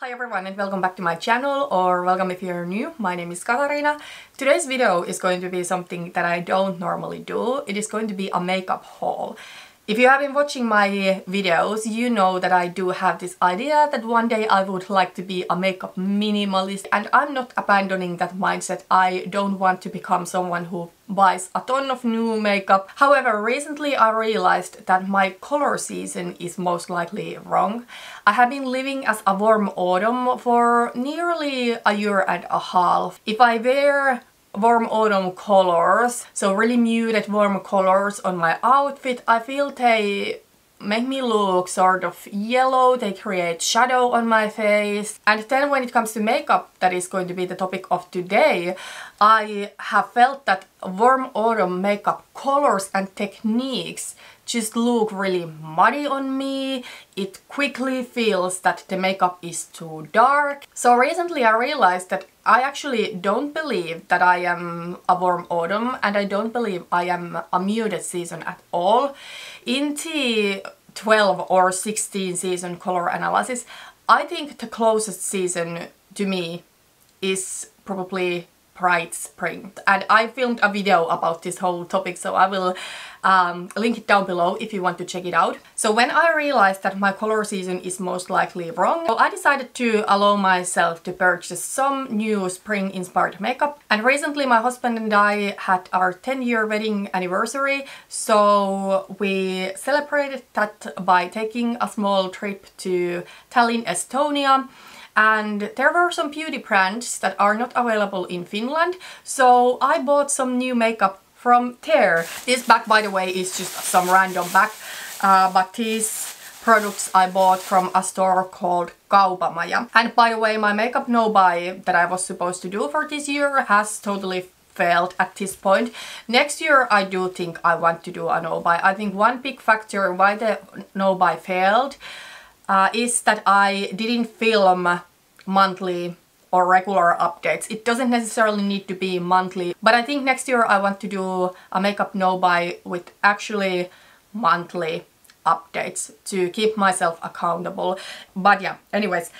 Hi everyone and welcome back to my channel, or welcome if you're new. My name is Katarina. Today's video is going to be something that I don't normally do. It is going to be a makeup haul. If you have been watching my videos, you know that I do have this idea that one day I would like to be a makeup minimalist, and I'm not abandoning that mindset. I don't want to become someone who buys a ton of new makeup. However, recently I realized that my color season is most likely wrong. I have been living as a warm autumn for nearly a year and a half. If I wear warm autumn colors, so really muted warm colors on my outfit, I feel they make me look sort of yellow, they create shadow on my face. And then when it comes to makeup, that is going to be the topic of today, I have felt that warm autumn makeup colors and techniques just look really muddy on me. It quickly feels that the makeup is too dark. So recently I realized that I actually don't believe that I am a warm autumn, and I don't believe I am a muted season at all. In the 12 or 16 season color analysis, I think the closest season to me is probably bright spring, and I filmed a video about this whole topic, so I will link it down below if you want to check it out. So when I realized that my color season is most likely wrong, I decided to allow myself to purchase some new spring inspired makeup. And recently my husband and I had our 10-year wedding anniversary, so we celebrated that by taking a small trip to Tallinn, Estonia. And there were some beauty brands that are not available in Finland, so I bought some new makeup from there. This bag, by the way, is just some random bag, but these products I bought from a store called Kaupamaja. And by the way, my makeup no-buy that I was supposed to do for this year has totally failed at this point. Next year I do think I want to do a no-buy. I think one big factor why the no-buy failed is that I didn't film monthly or regular updates. It doesn't necessarily need to be monthly, but I think next year I want to do a makeup no-buy with actually monthly updates to keep myself accountable. But yeah, anyways,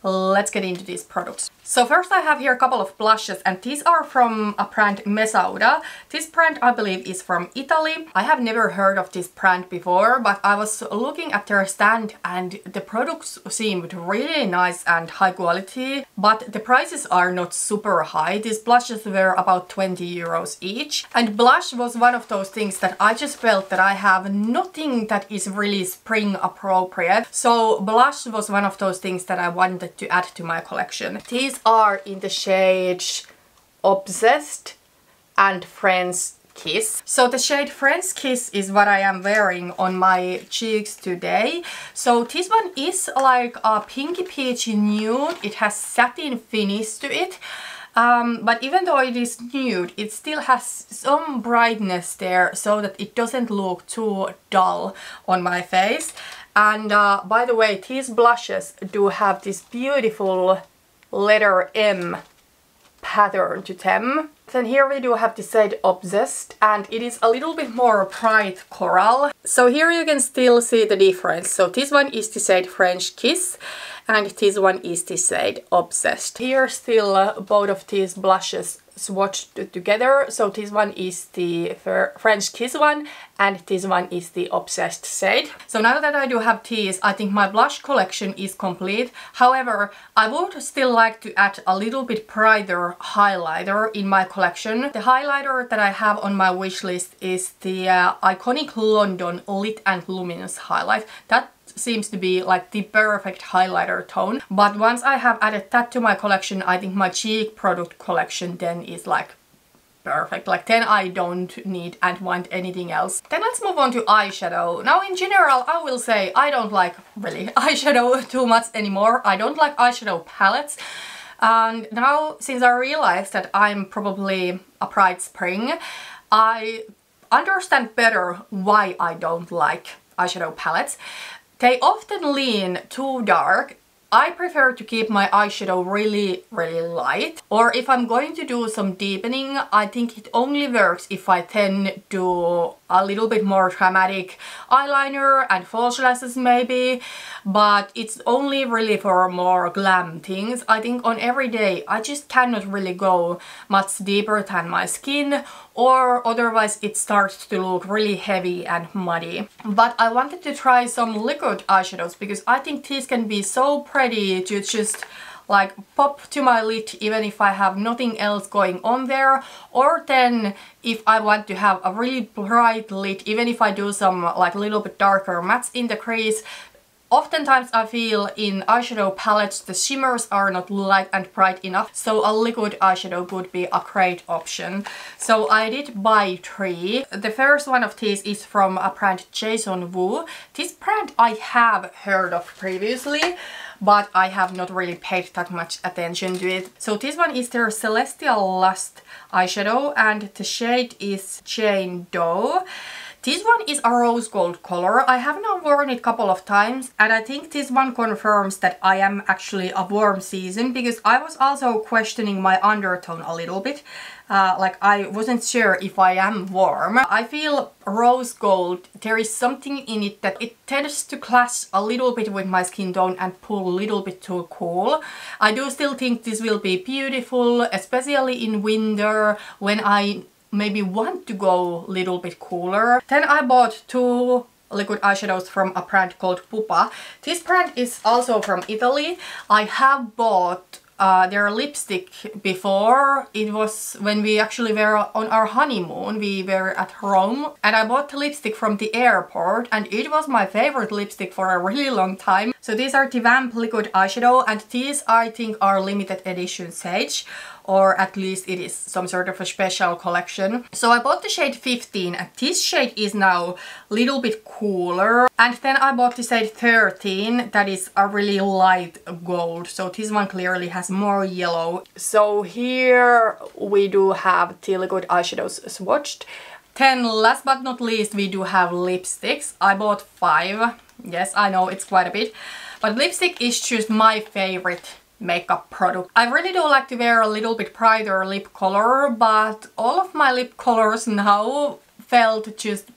let's get into these products. So first I have here a couple of blushes, and these are from a brand Eyeshadow. This brand I believe is from Italy. I have never heard of this brand before, but I was looking at their stand and the products seemed really nice and high quality, but the prices are not super high. These blushes were about 20 euros each, and blush was one of those things that I just felt that I have nothing that is really spring appropriate. So blush was one of those things that I wanted to add to my collection. These are in the shades Obsessed and French Kiss. So the shade French Kiss is what I am wearing on my cheeks today. So this one is like a pinky peachy nude. It has satin finish to it. But even though it is nude, it still has some brightness there so that it doesn't look too dull on my face. And by the way, these blushes do have this beautiful letter M pattern to them. Then here we do have the shade Obsessed, and it is a little bit more bright coral. So here you can still see the difference. So this one is the shade French Kiss, and this one is the shade Obsessed. Here still both of these blushes swatched together. So this one is the French Kiss one, and this one is the Obsessed shade. So now that I do have these, I think my blush collection is complete. However, I would still like to add a little bit brighter highlighter in my collection. The highlighter that I have on my wish list is the iconic London Lit and Luminous highlight. That seems to be like the perfect highlighter tone, but once I have added that to my collection, I think my cheek product collection then is like perfect. Like then I don't need and want anything else. Then let's move on to eyeshadow. Now in general I will say I don't like really eyeshadow too much anymore. I don't like eyeshadow palettes. And now since I realized that I'm probably a bright spring, I understand better why I don't like eyeshadow palettes. They often lean too dark. I prefer to keep my eyeshadow really light, or if I'm going to do some deepening, I think it only works if I then do a little bit more dramatic eyeliner and false lashes maybe, but it's only really for more glam things. I think on everyday I just cannot really go much deeper than my skin, or otherwise it starts to look really heavy and muddy. But I wanted to try some liquid eyeshadows because I think these can be so pretty to just like pop to my lid even if I have nothing else going on there, or then if I want to have a really bright lid, even if I do some like little bit darker mattes in the crease. Oftentimes I feel in eyeshadow palettes the shimmers are not light and bright enough, so a liquid eyeshadow would be a great option. So I did buy 3. The first one of these is from a brand Jason Wu. This brand I have heard of previously, but I have not really paid that much attention to it. So this one is their Celestial Lust eyeshadow and the shade is Jane Doe. This one is a rose gold color. I have now worn it a couple of times and I think this one confirms that I am actually a warm season, because I was also questioning my undertone a little bit. Like I wasn't sure if I am warm. I feel rose gold, there is something in it that it tends to clash a little bit with my skin tone and pull a little bit too cool. I do still think this will be beautiful, especially in winter when I maybe want to go a little bit cooler. Then I bought 2 liquid eyeshadows from a brand called Pupa. This brand is also from Italy. I have bought their lipstick before. It was when we actually were on our honeymoon. We were at Rome and I bought the lipstick from the airport and it was my favorite lipstick for a really long time. So these are the Vamp liquid eyeshadow and these I think are limited edition Sage, or at least it is some sort of a special collection. So I bought the shade 15 and this shade is now a little bit cooler. And then I bought the shade 13 that is a really light gold. So this one clearly has more yellow. So here we do have the liquid eyeshadows swatched. Then last but not least we do have lipsticks. I bought 5. Yes, I know it's quite a bit. But lipstick is just my favorite makeup product. I really do like to wear a little bit brighter lip color, but all of my lip colors now felt just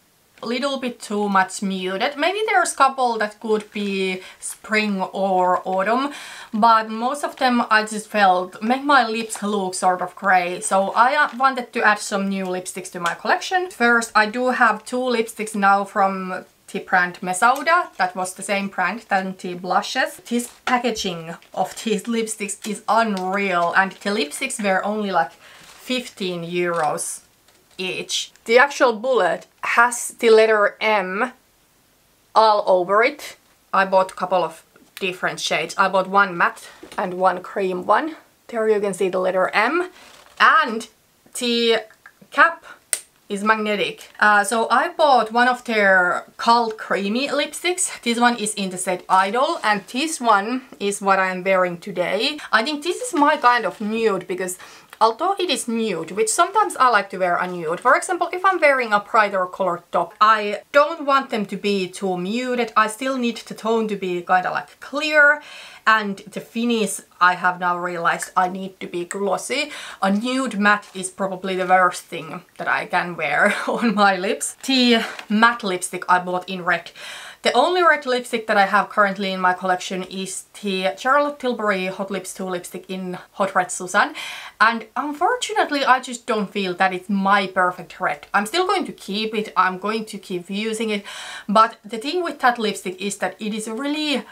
a little bit too much muted. Maybe there's a couple that could be spring or autumn, but most of them I just felt make my lips look sort of grey. So I wanted to add some new lipsticks to my collection. First, I do have 2 lipsticks now from the brand Mesauda. That was the same brand than the blushes. This packaging of these lipsticks is unreal and the lipsticks were only like 15 euros each. The actual bullet has the letter M all over it. I bought a couple of different shades. I bought 1 matte and 1 cream one. There you can see the letter M, and the cap is magnetic. So I bought one of their Cult Creamy lipsticks. This one is in the set Idol and this one is what I am wearing today. I think this is my kind of nude because although it is nude, which sometimes I like to wear a nude. For example, if I'm wearing a brighter colored top, I don't want them to be too muted. I still need the tone to be kind of like clear. And the finish, I have now realized I need to be glossy. A nude matte is probably the worst thing that I can wear on my lips. The matte lipstick I bought in red. The only red lipstick that I have currently in my collection is the Charlotte Tilbury Hot Lips 2 lipstick in Hot Red Susan. And unfortunately, I just don't feel that it's my perfect red. I'm still going to keep it, I'm going to keep using it. But the thing with that lipstick is that it is really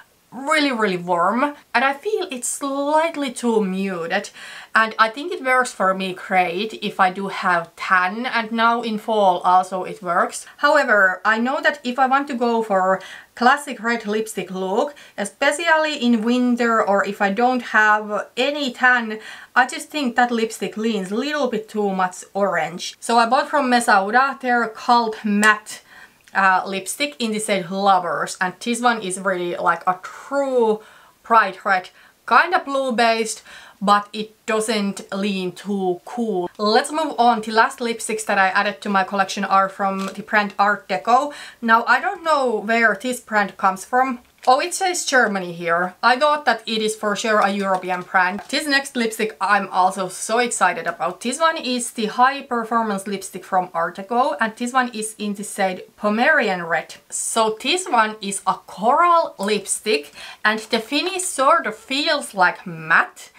warm and I feel it's slightly too muted, and I think it works for me great if I do have tan, and now in fall also it works. However, I know that if I want to go for classic red lipstick look, especially in winter or if I don't have any tan, I just think that lipstick leans a little bit too much orange. So I bought from Mesauda their Cult Matte lipstick in the shade Lovers, and this one is really like a true bright red, kind of blue based, but it doesn't lean too cool. Let's move on. The last lipsticks that I added to my collection are from the brand Art Deco. Now I don't know where this brand comes from. Oh, it says Germany here. I thought that it is for sure a European brand. This next lipstick I'm also so excited about. This one is the high performance lipstick from Artego, and this one is in the shade Pomerian Red. So this one is a coral lipstick and the finish sort of feels like matte.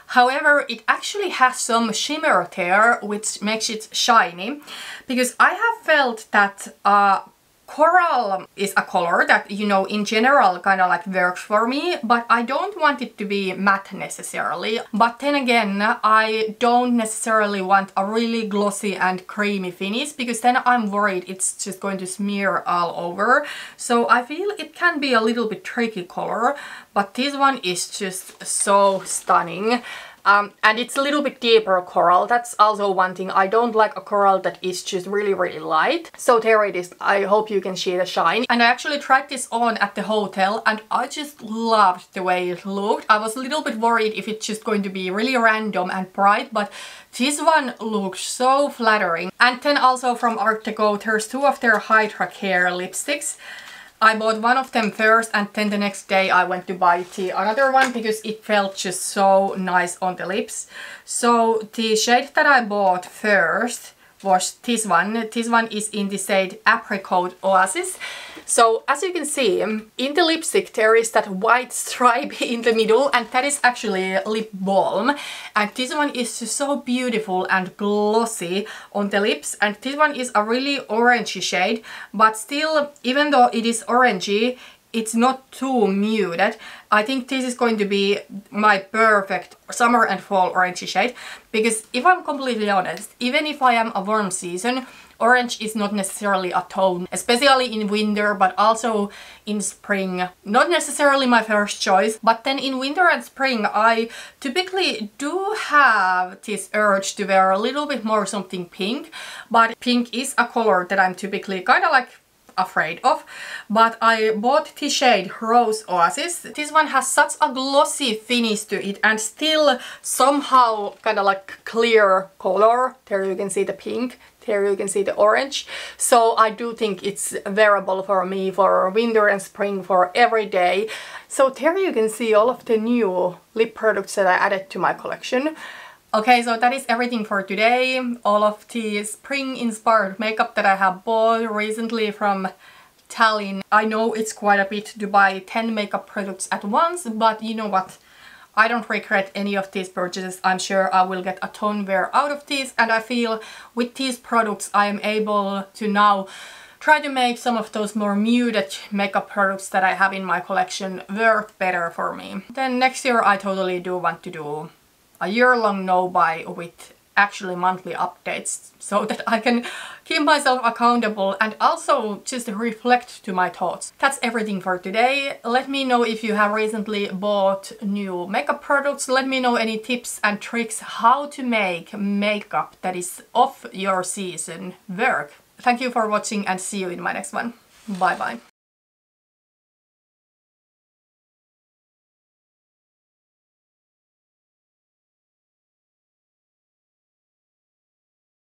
However, it actually has some shimmer there, which makes it shiny, because I have felt that coral is a color that, you know, in general kind of like works for me, but I don't want it to be matte necessarily. But then again, I don't necessarily want a really glossy and creamy finish, because then I'm worried it's just going to smear all over. So I feel it can be a little bit tricky color, but this one is just so stunning. And it's a little bit deeper coral. That's also one thing. I don't like a coral that is just really, really light. So there it is. I hope you can see the shine. And I actually tried this on at the hotel and I just loved the way it looked. I was a little bit worried if it's just going to be really random and bright, but this one looks so flattering. And then also from Artego, there's two of their Hydra Care lipsticks. I bought one of them first and then the next day I went to buy the another one because it felt just so nice on the lips. So the shade that I bought first was this one. This one is in the shade Apricot Oasis. So as you can see, in the lipstick there is that white stripe in the middle, and that is actually lip balm. And this one is so beautiful and glossy on the lips, and this one is a really orangey shade, but still, even though it is orangey, it's not too muted. I think this is going to be my perfect summer and fall orangey shade, because if I'm completely honest, even if I am a warm season, orange is not necessarily a tone, especially in winter, but also in spring. Not necessarily my first choice, but then in winter and spring I typically do have this urge to wear a little bit more something pink, but pink is a color that I'm typically kind of like afraid of. But I bought the shade Rose Oasis. This one has such a glossy finish to it and still somehow kind of like clear color. There you can see the pink, there you can see the orange. So I do think it's wearable for me for winter and spring, for every day. So there you can see all of the new lip products that I added to my collection. Okay, so that is everything for today. All of the spring-inspired makeup that I have bought recently from Tallinn. I know it's quite a bit to buy 10 makeup products at once, but you know what? I don't regret any of these purchases. I'm sure I will get a ton wear out of these, and I feel with these products I am able to now try to make some of those more muted makeup products that I have in my collection work better for me. Then next year I totally do want to do a year-long no-buy with actually monthly updates, so that I can keep myself accountable and also just reflect to my thoughts. That's everything for today. Let me know if you have recently bought new makeup products. Let me know any tips and tricks how to make makeup that is of your season work. Thank you for watching and see you in my next one. Bye bye.